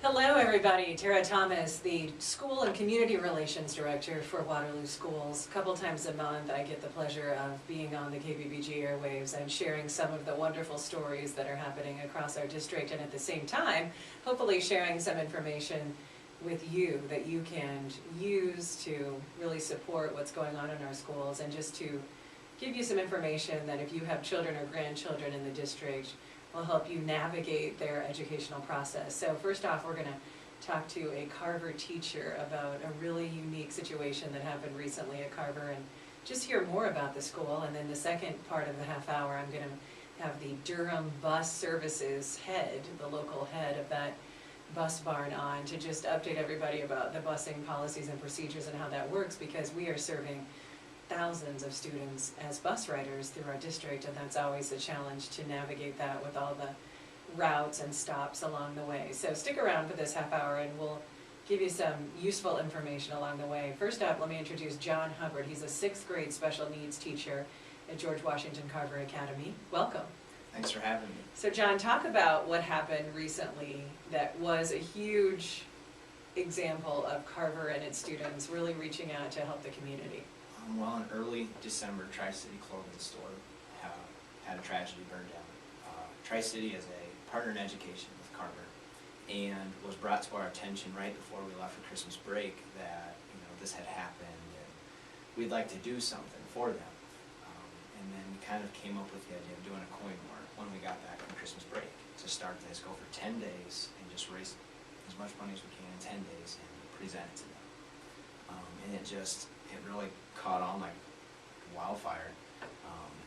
Hello everybody, Tara Thomas, the School and Community Relations Director for Waterloo Schools. A couple times a month I get the pleasure of being on the KBBG airwaves and sharing some of the wonderful stories that are happening across our district, and at the same time, hopefully sharing some information with you that you can use to really support what's going on in our schools, and just to give you some information that if you have children or grandchildren in the district, will help you navigate their educational process. So first off, we're going to talk to a Carver teacher about a really unique situation that happened recently at Carver and just hear more about the school. And then the second part of the half hour, I'm going to have the Durham Bus Services head, the local head of that bus barn, on to just update everybody about the busing policies and procedures and how that works, because we are serving thousands of students as bus riders through our district, and that's always a challenge to navigate that with all the routes and stops along the way. So stick around for this half hour and we'll give you some useful information along the way. First up, let me introduce John Hubbard. He's a 6th grade special needs teacher at George Washington Carver Academy. Welcome. Thanks for having me. So John, talk about what happened recently that was a huge example of Carver and its students really reaching out to help the community. Well, in early December, Tri-City Clothing Store had a tragedy burn down. Tri-City is a partner in education with Carver, and was brought to our attention right before we left for Christmas break that this had happened and we'd like to do something for them. And then we kind of came up with the idea of doing a coin war when we got back from Christmas break to start this, go for 10 days and just raise as much money as we can in 10 days and present it to them. And it really caught on like wildfire,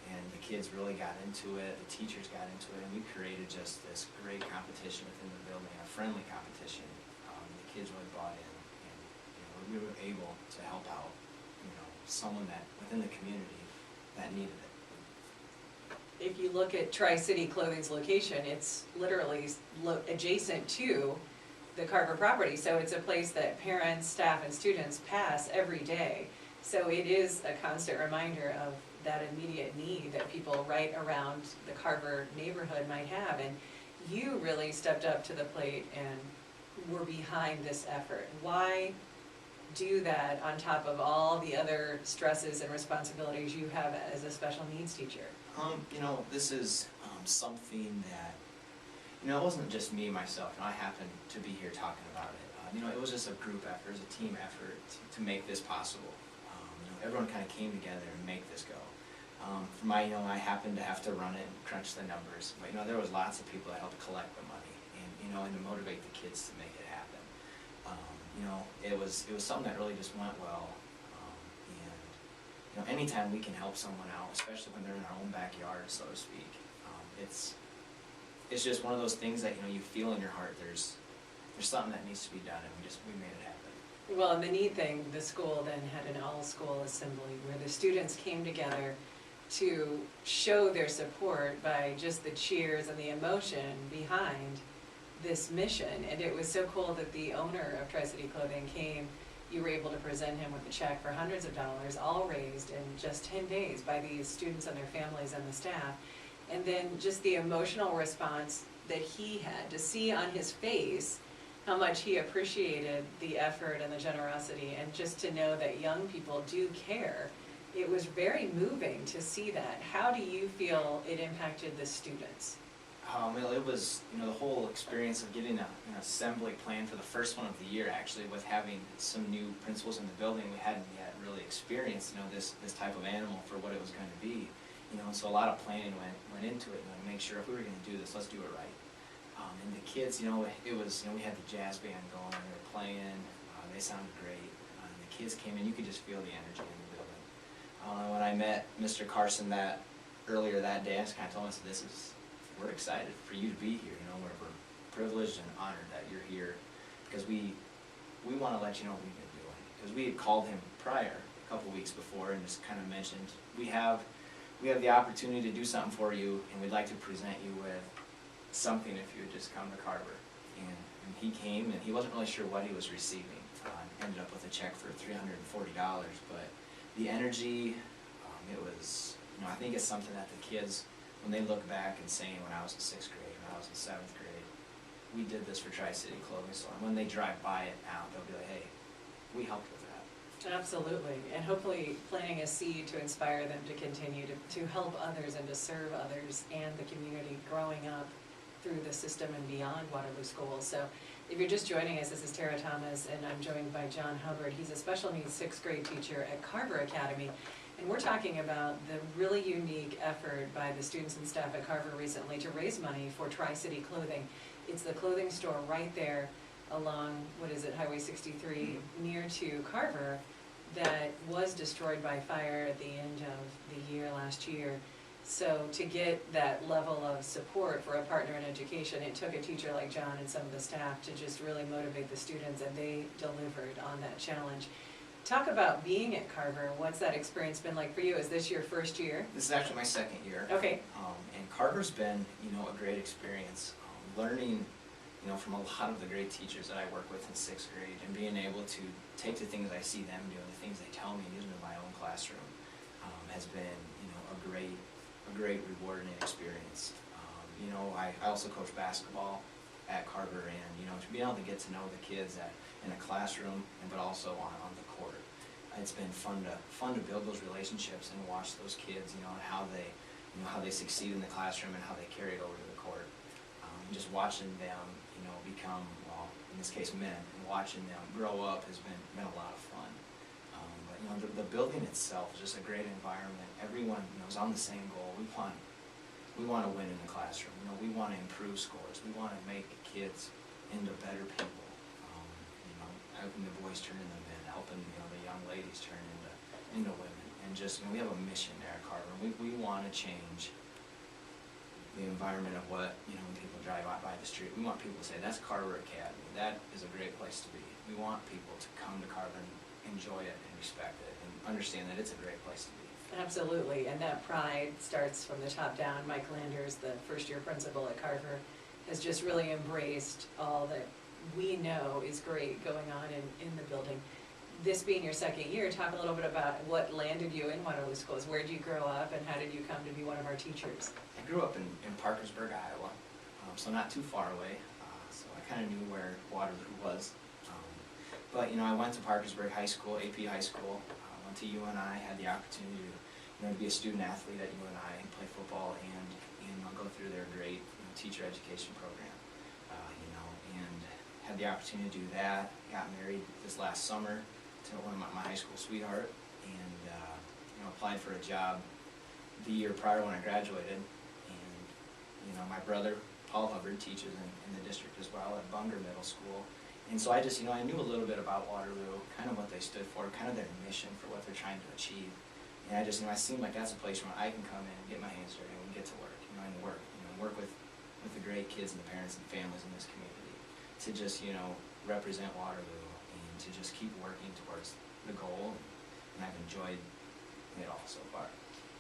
and the kids really got into it, the teachers got into it, and we created just this great competition within the building, a friendly competition. The kids really bought in, and we were able to help out someone that within the community that needed it. If you look at Tri-City Clothing's location, it's literally adjacent to the Carver property, so it's a place that parents, staff, and students pass every day. So it is a constant reminder of that immediate need that people right around the Carver neighborhood might have, and you really stepped up to the plate and were behind this effort. Why do that on top of all the other stresses and responsibilities you have as a special needs teacher? This is something that it wasn't just me, myself, I happened to be here talking about it. It was just a group effort, it was a team effort to make this possible. Everyone kind of came together and make this go. I happened to have to run it and crunch the numbers, but there was lots of people that helped collect the money and to motivate the kids to make it happen. It was something that really just went well. And anytime we can help someone out, especially when they're in our own backyard, so to speak, it's just one of those things that you feel in your heart. There's something that needs to be done, and we made it happen. Well, and the neat thing, the school then had an all-school assembly where the students came together to show their support by just the cheers and the emotion behind this mission. And it was so cool that the owner of Tri-City Clothing came. You were able to present him with a check for hundreds of dollars, all raised in just 10 days by these students and their families and the staff. And then just the emotional response that he had, to see on his face how much he appreciated the effort and the generosity, and just to know that young people do care. It was very moving to see that. How do you feel it impacted the students? Well, it was the whole experience of getting an assembly plan for the first one of the year, actually, with having some new principals in the building. We hadn't yet really experienced this type of animal for what it was going to be. So a lot of planning went into it, to make sure if we were going to do this, let's do it right. And the kids, it was, we had the jazz band going, they were playing, they sounded great. And the kids came in, you could just feel the energy in the building. When I met Mr. Carson earlier that day, I just kind of told him, I said, we're excited for you to be here. We're privileged and honored that you're here, because we want to let you know what we've been doing. Because we had called him prior, a couple weeks before, and just kind of mentioned, we have the opportunity to do something for you, and we'd like to present you with something if you would just come to Carver. And he came, and he wasn't really sure what he was receiving. Ended up with a check for $340, but the energy, it was, I think it's something that the kids, when they look back and saying, when I was in 6th grade, when I was in 7th grade, we did this for Tri-City Clothing Store. And when they drive by it now, they'll be like, hey, we helped with that. Absolutely, and hopefully planting a seed to inspire them to continue to help others and to serve others and the community growing up through the system and beyond Waterloo Schools. So if you're just joining us, this is Tara Thomas, and I'm joined by John Hubbard. He's a special needs sixth grade teacher at Carver Academy. And we're talking about the really unique effort by the students and staff at Carver recently to raise money for Tri-City Clothing. It's the clothing store right there along, what is it, Highway 63, near to Carver, that was destroyed by fire at the end of the year last year. So to get that level of support for a partner in education, it took a teacher like John and some of the staff to just really motivate the students, and they delivered on that challenge. Talk about being at Carver. What's that experience been like for you? Is this your first year? This is actually my second year. Okay. And Carver's been, a great experience. Learning, from a lot of the great teachers that I work with in sixth grade, and being able to take the things I see them do and the things they tell me, even in my own classroom, has been, a great rewarding experience. I also coach basketball at Carver, and to be able to get to know the kids in a classroom, but also on the court, it's been fun to build those relationships and watch those kids, and how they succeed in the classroom and how they carry it over to the court. And just watching them, become, well, in this case men, and watching them grow up has been a lot of fun. But the building itself is just a great environment. Everyone is on the same goal. We want to win in the classroom. We want to improve scores. We want to make kids into better people. Helping the boys turn into men, helping the young ladies turn into women, and just we have a mission there at Carver. We want to change the environment of what when people drive out by the street. We want people to say that's Carver Academy. That is a great place to be. We want people to come to Carver and enjoy it and respect it and understand that it's a great place to be. Absolutely, and that pride starts from the top down. Mike Landers, the first-year principal at Carver, has just really embraced all that we know is great going on in the building. This being your second year, talk a little bit about what landed you in Waterloo Schools. Where did you grow up, and how did you come to be one of our teachers? I grew up in Parkersburg, Iowa, so not too far away, so I kind of knew where Waterloo was. But I went to Parkersburg High School, AP High School, went to UNI, had the opportunity to be a student athlete at UNI and play football and go through their great teacher education program, and had the opportunity to do that. Got married this last summer to one of my high school sweetheart, and applied for a job the year prior when I graduated. And my brother Paul Hubbard teaches in the district as well at Bunger Middle School, and so I just I knew a little bit about Waterloo, kind of what they stood for, kind of their mission for what they're trying to achieve. And I just I seemed like that's a place where I can come in and get my hands dirty and get to work, and work with the great kids and the parents and families in this community to just represent Waterloo and to just keep working towards the goal, and I've enjoyed it all so far.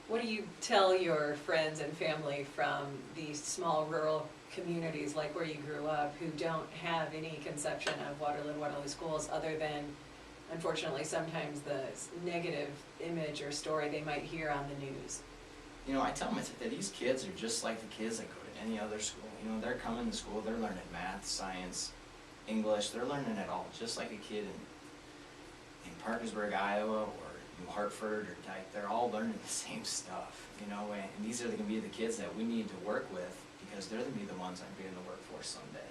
What do you tell your friends and family from these small rural communities like where you grew up who don't have any conception of Waterloo and Waterloo Schools other than, unfortunately, sometimes the negative image or story they might hear on the news? I tell them that these kids are just like the kids that go to any other school. They're coming to school, they're learning math, science, English, they're learning it all, just like a kid in Parkersburg, Iowa, or New Hartford, or Dyke. They're all learning the same stuff, and these are going to be the kids that we need to work with, because they're going to be the ones that are going to be in the workforce someday.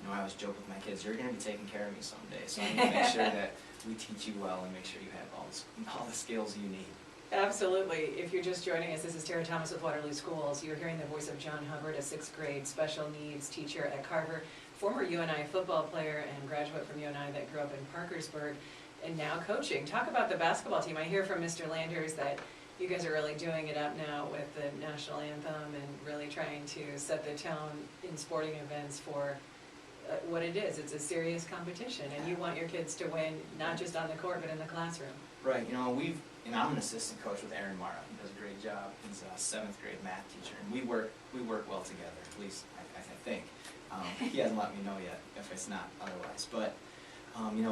I always joke with my kids, you're going to be taking care of me someday, so I need to make sure that we teach you well and make sure you have all the skills you need. Absolutely. If you're just joining us, this is Tara Thomas with Waterloo Schools. You're hearing the voice of John Hubbard, a sixth grade special needs teacher at Carver, former UNI football player and graduate from UNI that grew up in Parkersburg, and now coaching. Talk about the basketball team. I hear from Mr. Landers that you guys are really doing it up now with the national anthem and really trying to set the tone in sporting events for what it is. It's a serious competition, and you want your kids to win, not just on the court, but in the classroom. Right. I'm an assistant coach with Aaron Mara. He does a great job. He's a seventh grade math teacher, and we work well together. At least I think. He hasn't let me know yet if it's not otherwise. But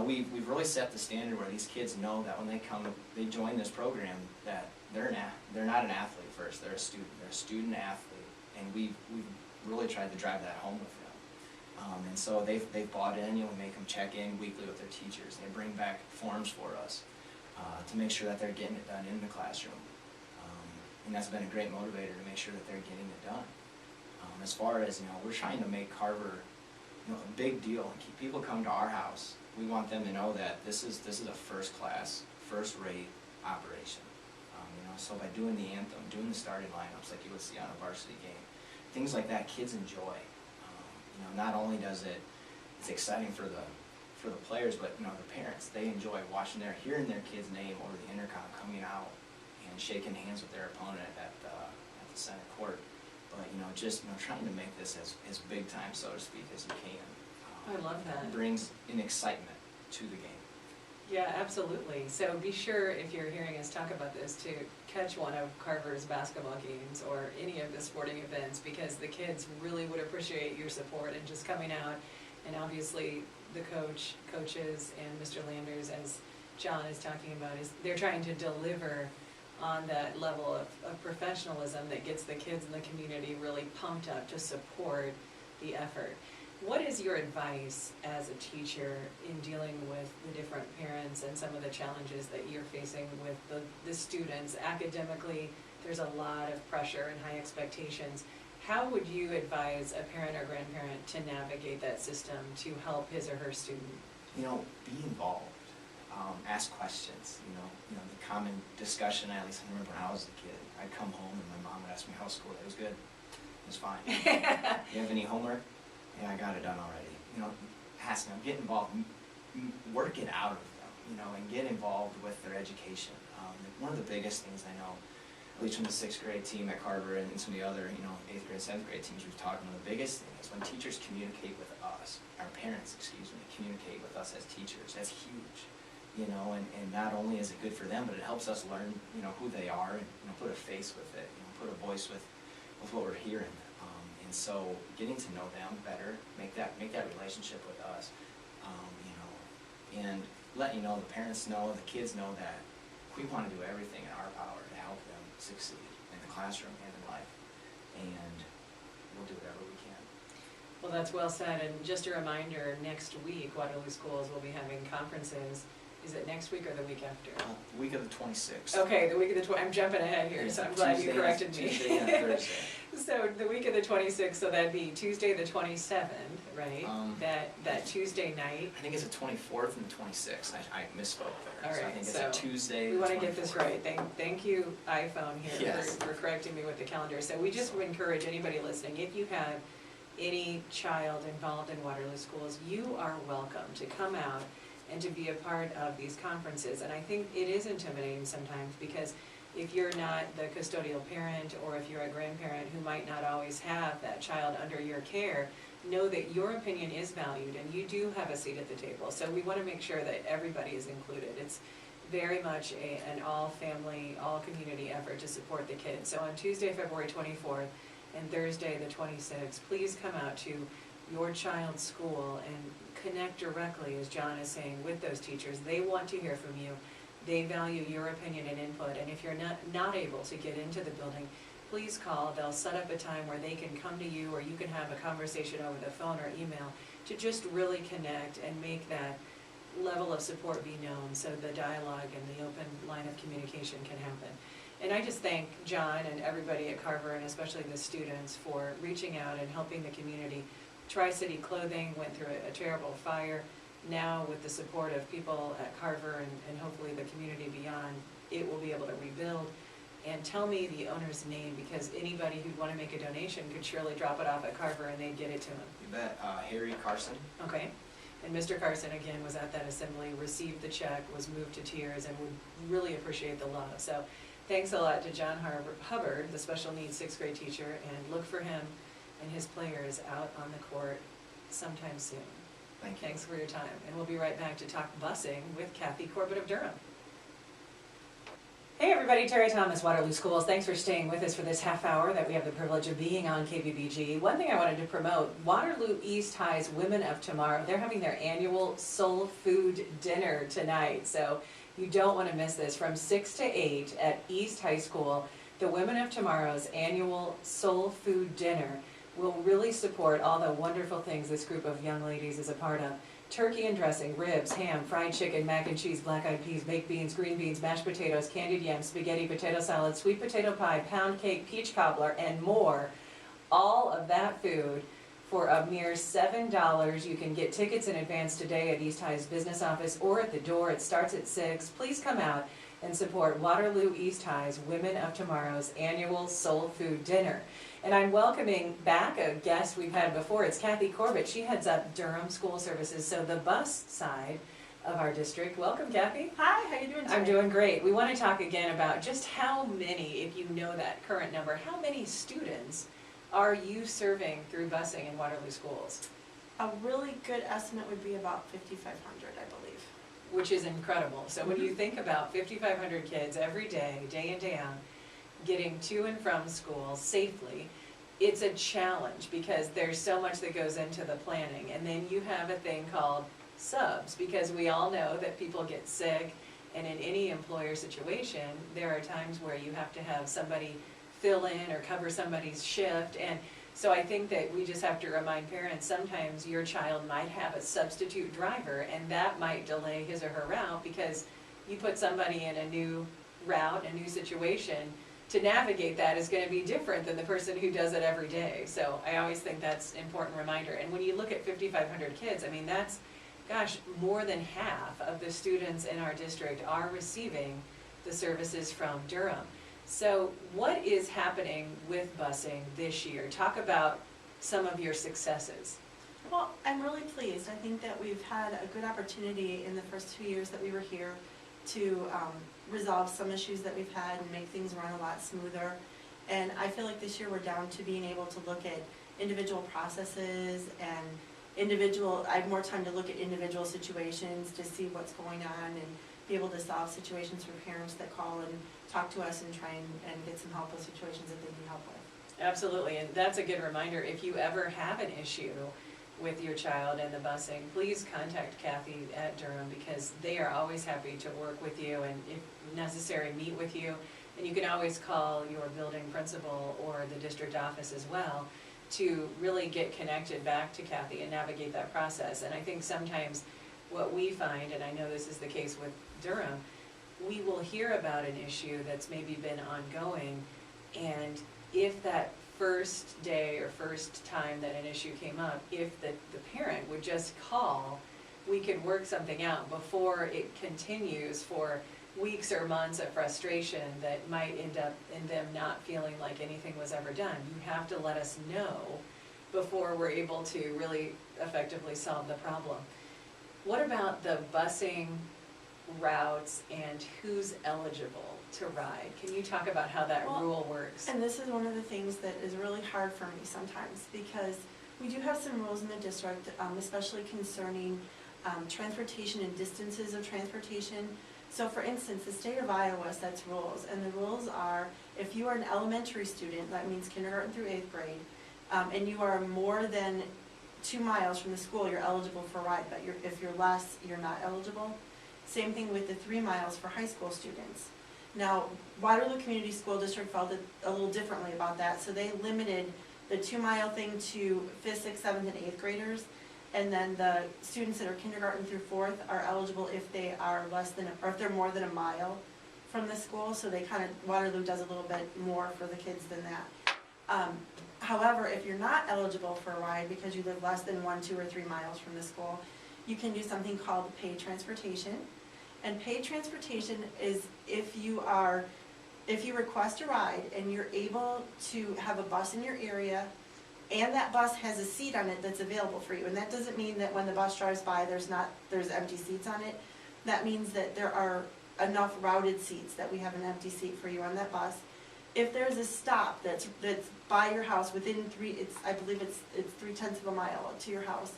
we've really set the standard where these kids know that when they join this program, that they're not an athlete first. They're a student. They're a student athlete, and we've really tried to drive that home with them. And so they've bought in, we make them check in weekly with their teachers. They bring back forms for us to make sure that they're getting it done in the classroom. And that's been a great motivator to make sure that they're getting it done. As far as, we're trying to make Carver, a big deal and keep people come to our house. We want them to know that this is a first class, first rate operation. So by doing the anthem, doing the starting lineups like you would see on a varsity game, things like that, kids enjoy. Not only does it's exciting for the players, but the parents, they enjoy hearing their kid's name over the intercom coming out and shaking hands with their opponent at the center court. But just trying to make this as big time, so to speak, as you can. I love that. Brings an excitement to the game. Yeah, absolutely. So be sure, if you're hearing us talk about this, to catch one of Carver's basketball games or any of the sporting events, because the kids really would appreciate your support and just coming out. And obviously the coaches and Mr. Landers, as John is talking about, they're trying to deliver on that level of professionalism that gets the kids in the community really pumped up to support the effort. What is your advice as a teacher in dealing with the different parents and some of the challenges that you're facing with the students? Academically, there's a lot of pressure and high expectations. How would you advise a parent or grandparent to navigate that system to help his or her student? Be involved. Ask questions. The common discussion, at least I remember when I was a kid, I'd come home and my mom would ask me how school. It was good. It was fine. You have any homework? Yeah, I got it done already. Ask them, get involved, work it out of them, and get involved with their education. One of the biggest things I know, at least from the 6th grade team at Carver and some of the other, 8th grade, 7th grade teams we've talked about, the biggest thing is when teachers communicate with us, our parents, communicate with us as teachers. That's huge. And not only is it good for them, but it helps us learn, who they are and put a face with it, put a voice with what we're hearing. And so getting to know them better, make that relationship with us, and let the parents know, the kids know that we want to do everything in our power to help them succeed in the classroom and in life, and we'll do whatever we can. Well, that's well said, and just a reminder, next week, Waterloo Schools will be having conferences. Is it next week or the week after? The week of the 26th. Okay, the week of the I'm jumping ahead here, so I'm glad you corrected me. Tuesday and Thursday. So the week of the 26th, so that'd be Tuesday the 27th, right? That Tuesday night. I think it's the 24th and the 26th. I misspoke there. All right, so I think it's a Tuesday. We want to get this right. Thank you, iPhone here, yes, for correcting me with the calendar. So we just encourage anybody listening, if you have any child involved in Waterloo Schools, you are welcome to come out and to be a part of these conferences. And I think it is intimidating sometimes, because if you're not the custodial parent, or if you're a grandparent who might not always have that child under your care, know that your opinion is valued and you do have a seat at the table. So we want to make sure that everybody is included. It's very much an all-family, all-community effort to support the kids. So on Tuesday, February 24th and Thursday, the 26th, please come out to your child's school and connect directly, as John is saying, with those teachers. They want to hear from you. They value your opinion and input. And if you're not able to get into the building, please call. They'll set up a time where they can come to you, or you can have a conversation over the phone or email to just really connect and make that level of support be known, so the dialogue and the open line of communication can happen. And I just thank John and everybody at Carver, and especially the students, for reaching out and helping the community. Tri-City Clothing went through a terrible fire. Now, with the support of people at Carver and hopefully the community beyond, it will be able to rebuild. And tell me the owner's name, because anybody who'd want to make a donation could surely drop it off at Carver and they'd get it to him. You bet. Harry Carson. Okay. And Mr. Carson, again, was at that assembly, received the check, was moved to tears, and would really appreciate the love. So thanks a lot to John Hubbard, the special needs 6th grade teacher, and look for him and his players out on the court sometime soon. Thank you. Thanks for your time. And we'll be right back to talk busing with Kathy Corbett of Durham. Hey everybody, Terry Thomas, Waterloo Schools. Thanks for staying with us for this half hour that we have the privilege of being on KBBG. One thing I wanted to promote, Waterloo East High's Women of Tomorrow. They're having their annual soul food dinner tonight, so you don't want to miss this. From 6 to 8 at East High School, the Women of Tomorrow's annual soul food dinner. will really support all the wonderful things this group of young ladies is a part of. Turkey and dressing, ribs, ham, fried chicken, mac and cheese, black-eyed peas, baked beans, green beans, mashed potatoes, candied yams, spaghetti, potato salad, sweet potato pie, pound cake, peach cobbler, and more. All of that food for a mere $7. You can get tickets in advance today at East High's business office or at the door. It starts at 6. Please come out and support Waterloo East High's Women of Tomorrow's annual Soul Food Dinner. And I'm welcoming back a guest we've had before. It's Kathy Corbett. She heads up Durham School Services, so the bus side of our district. Welcome, Kathy. Hi, how you doing today? I'm doing great. We want to talk again about just how many, if you know that current number, how many students are you serving through busing in Waterloo schools? A really good estimate would be about 5,500, I believe. Which is incredible. So when you think about 5,500 kids every day, day in, day out, getting to and from school safely, it's a challenge because there's so much that goes into the planning. And then you have a thing called subs, because we all know that people get sick, and in any employer situation, there are times where you have to have somebody fill in or cover somebody's shift. And so I think that we just have to remind parents, sometimes your child might have a substitute driver, and that might delay his or her route because you put somebody in a new route, a new situation. To navigate that is going to be different than the person who does it every day. So I always think that's an important reminder. And when you look at 5,500 kids, I mean, that's, gosh, more than half of the students in our district are receiving the services from Durham. So what is happening with busing this year? Talk about some of your successes. Well, I'm really pleased. I think that we've had a good opportunity in the first 2 years that we were here to resolve some issues that we've had and make things run a lot smoother. And I feel like this year we're down to being able to look at individual processes and I have more time to look at individual situations to see what's going on and be able to solve situations for parents that call and talk to us and try and get some help with situations that they need help with. Absolutely, and that's a good reminder. If you ever have an issue with your child and the busing, please contact Kathy at Durham, because they are always happy to work with you and, if necessary, meet with you. And you can always call your building principal or the district office as well to really get connected back to Kathy and navigate that process. And I think sometimes what we find, and I know this is the case with Durham, we will hear about an issue that's maybe been ongoing, and if that first day or first time that an issue came up, if the parent would just call, we could work something out before it continues for weeks or months of frustration that might end up in them not feeling like anything was ever done. You have to let us know before we're able to really effectively solve the problem. What about the busing routes and who's eligible to ride? Can you talk about how that rule works? And this is one of the things that is really hard for me sometimes, because we do have some rules in the district, especially concerning transportation and distances of transportation. So for instance, the state of Iowa sets rules, and the rules are, if you are an elementary student, that means kindergarten through 8th grade, and you are more than 2 miles from the school, you're eligible for a ride, but if you're less, you're not eligible. Same thing with the 3 miles for high school students. Now, Waterloo Community School District felt it a little differently about that, so they limited the 2-mile thing to 5th, 6th, 7th, and 8th graders, and then the students that are kindergarten through 4th are eligible if they are less than, or if they're more than 1 mile from the school, so they kind of, Waterloo does a little bit more for the kids than that. However, if you're not eligible for a ride because you live less than 1, 2, or 3 miles from the school, you can do something called paid transportation. And paid transportation is if you request a ride and you're able to have a bus in your area, and that bus has a seat on it that's available for you. And that doesn't mean that when the bus drives by there's empty seats on it. That means that there are enough routed seats that we have an empty seat for you on that bus. If there's a stop that's by your house within I believe it's 3/10 of a mile to your house.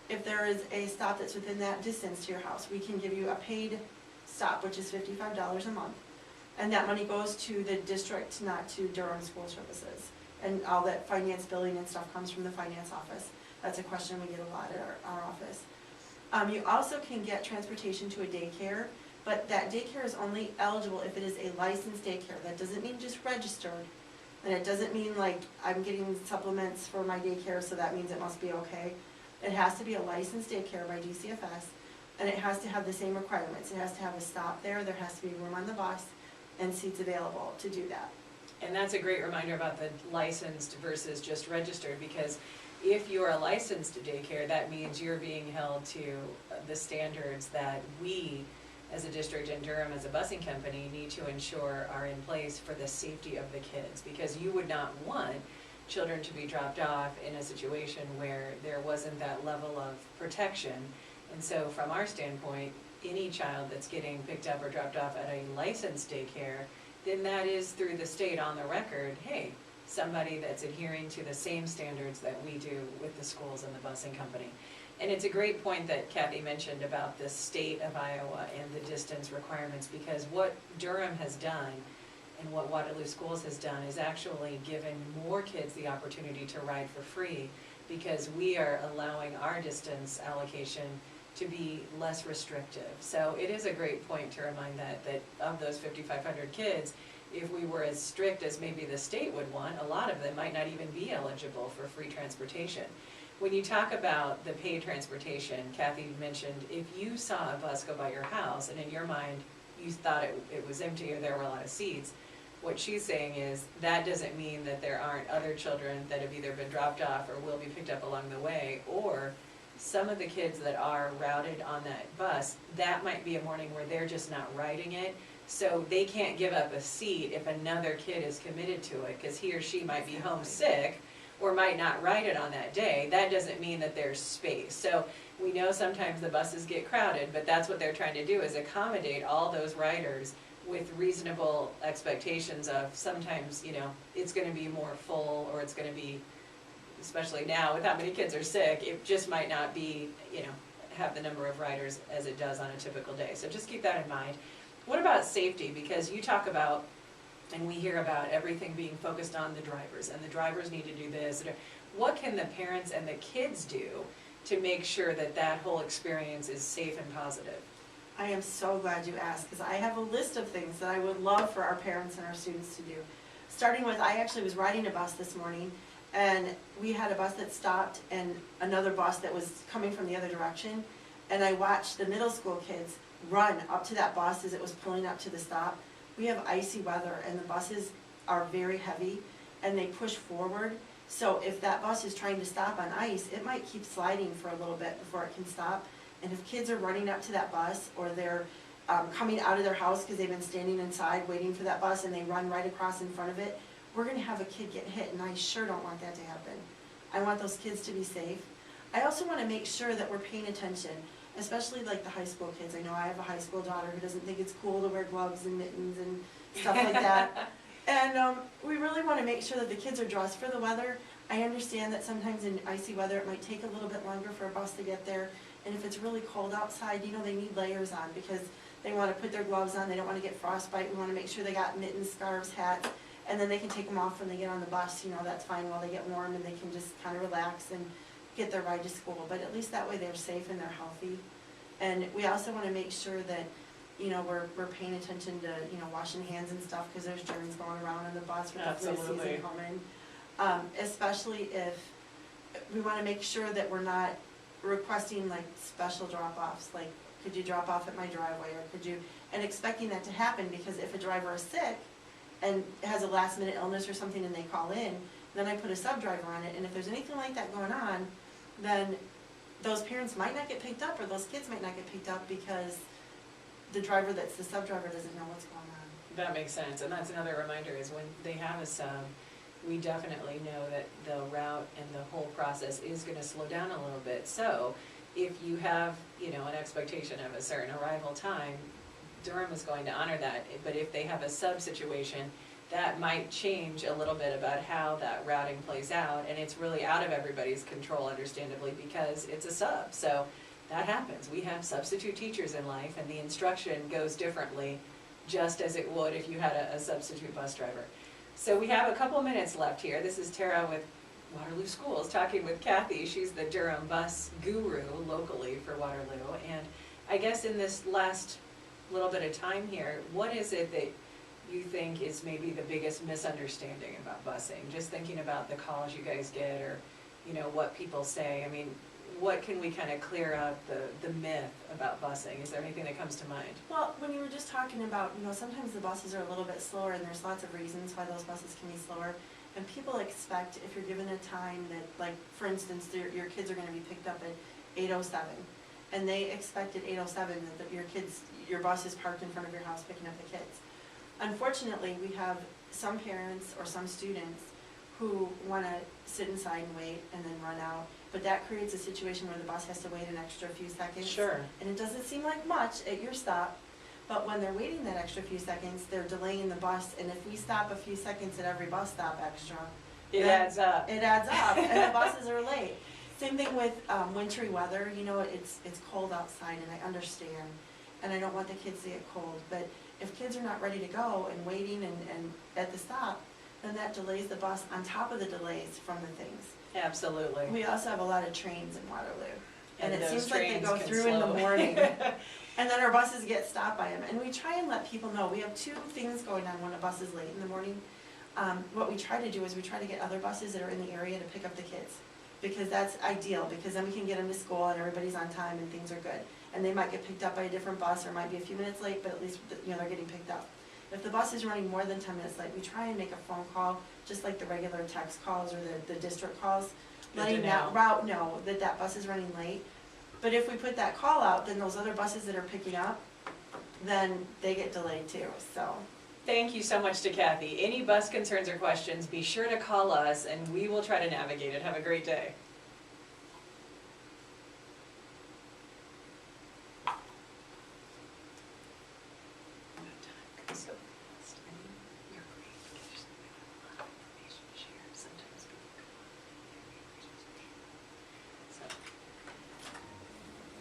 If there is a stop that's within that distance to your house, we can give you a paid stop, which is $55 a month. And that money goes to the district, not to Durham School Services. And all that finance billing and stuff comes from the finance office. That's a question we get a lot at our office. You also can get transportation to a daycare, but that daycare is only eligible if it is a licensed daycare. That doesn't mean just registered. And it doesn't mean like I'm getting supplements for my daycare, so that means it must be okay. It has to be a licensed daycare by DCFS, and it has to have the same requirements. It has to have a stop there has to be room on the bus, and seats available to do that. And that's a great reminder about the licensed versus just registered, because if you're a licensed daycare, that means you're being held to the standards that we, as a district in Durham, as a busing company, need to ensure are in place for the safety of the kids. Because you would not want children to be dropped off in a situation where there wasn't that level of protection. And so from our standpoint, any child that's getting picked up or dropped off at a licensed daycare, then that is through the state on the record, hey, somebody that's adhering to the same standards that we do with the schools and the busing company. And it's a great point that Kathy mentioned about the state of Iowa and the distance requirements, because what Durham has done and what Waterloo Schools has done is actually given more kids the opportunity to ride for free, because we are allowing our distance allocation to be less restrictive. So it is a great point to remind that of those 5,500 kids, if we were as strict as maybe the state would want, a lot of them might not even be eligible for free transportation. When you talk about the paid transportation, Kathy mentioned if you saw a bus go by your house and in your mind you thought it was empty or there were a lot of seats, what she's saying is that doesn't mean that there aren't other children that have either been dropped off or will be picked up along the way, or some of the kids that are routed on that bus, that might be a morning where they're just not riding it, so they can't give up a seat if another kid is committed to it, because he or she might be homesick or might not ride it on that day. That doesn't mean that there's space. So we know sometimes the buses get crowded, but that's what they're trying to do, is accommodate all those riders with reasonable expectations of sometimes, you know, it's gonna be more full, or it's gonna be, especially now with how many kids are sick, it just might not be, you know, have the number of riders as it does on a typical day. So just keep that in mind. What about safety? Because you talk about, and we hear about everything being focused on the drivers, and the drivers need to do this. What can the parents and the kids do to make sure that that whole experience is safe and positive? I am so glad you asked, because I have a list of things that I would love for our parents and our students to do. Starting with, I actually was riding a bus this morning, and we had a bus that stopped and another bus that was coming from the other direction, and I watched the middle school kids run up to that bus as it was pulling up to the stop. We have icy weather and the buses are very heavy and they push forward. So if that bus is trying to stop on ice, it might keep sliding for a little bit before it can stop. And if kids are running up to that bus, or they're coming out of their house because they've been standing inside waiting for that bus and they run right across in front of it, we're gonna have a kid get hit, and I sure don't want that to happen. I want those kids to be safe. I also wanna make sure that we're paying attention, especially like the high school kids. I know I have a high school daughter who doesn't think it's cool to wear gloves and mittens and stuff like that. And we really want to make sure that the kids are dressed for the weather. I understand that sometimes in icy weather it might take a little bit longer for a bus to get there. And if it's really cold outside, you know, they need layers on because they want to put their gloves on. They don't want to get frostbite. We want to make sure they got mittens, scarves, hats, and then they can take them off when they get on the bus. You know, that's fine while they get warm and they can just kind of relax and get their ride to school. But at least that way they're safe and they're healthy. And we also want to make sure that, you know, we're paying attention to, you know, washing hands and stuff, because there's germs going around on the bus with the flu season coming. Especially if we want to make sure that we're not requesting like special drop-offs, like could you drop off at my driveway, or could you, and expecting that to happen, because if a driver is sick and has a last minute illness or something and they call in, then I put a sub-driver on it, and if there's anything like that going on, then those parents might not get picked up, or those kids might not get picked up because the driver that's the sub-driver doesn't know what's going on. That makes sense, and that's another reminder, is when they have a sub, we definitely know that the route and the whole process is gonna slow down a little bit. So if you have, you know, an expectation of a certain arrival time, Durham is going to honor that. But if they have a sub situation, that might change a little bit about how that routing plays out, and it's really out of everybody's control, understandably, because it's a sub. So that happens. We have substitute teachers in life, and the instruction goes differently, just as it would if you had a substitute bus driver. So we have a couple minutes left here. This is Tara with Waterloo Schools talking with Kathy. She's the Durham bus guru locally for Waterloo. And I guess in this last little bit of time here, what is it that you think is maybe the biggest misunderstanding about busing? Just thinking about the calls you guys get, or, you know, what people say. I mean, what can we kind of clear out the myth about busing? Is there anything that comes to mind? Well, when you were just talking about, you know, sometimes the buses are a little bit slower, and there's lots of reasons why those buses can be slower. And people expect, if you're given a time that, like, for instance, your kids are gonna be picked up at 8:07, and they expect at 8:07 that your bus is parked in front of your house picking up the kids. Unfortunately, we have some parents or some students who wanna sit inside and wait and then run out, but that creates a situation where the bus has to wait an extra few seconds. Sure. And it doesn't seem like much at your stop, but when they're waiting that extra few seconds, they're delaying the bus, and if we stop a few seconds at every bus stop extra, It then adds up. It adds up, and the buses are late. Same thing with wintry weather, you know, it's cold outside, and I understand, and I don't want the kids to get cold, but if kids are not ready to go and waiting and at the stop, then that delays the bus on top of the delays from the things. Absolutely. We also have a lot of trains in Waterloo, and it those seems like they trains go can through in the slow. morning, and then our buses get stopped by them. And we try and let people know, we have two things going on when a bus is late in the morning. What we try to do is we try to get other buses that are in the area to pick up the kids, because that's ideal, because then we can get them to school and everybody's on time and things are good. And they might get picked up by a different bus, or might be a few minutes late, but at least, you know, they're getting picked up. If the bus is running more than 10 minutes late, we try and make a phone call, just like the regular text calls or the district calls, letting that route know that that bus is running late. But if we put that call out, then those other buses that are picking up, then they get delayed too, so. Thank you so much to Kathy. Any bus concerns or questions, be sure to call us and we will try to navigate it. Have a great day.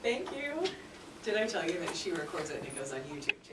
Thank you. Did I tell you that she records it and it goes on YouTube too?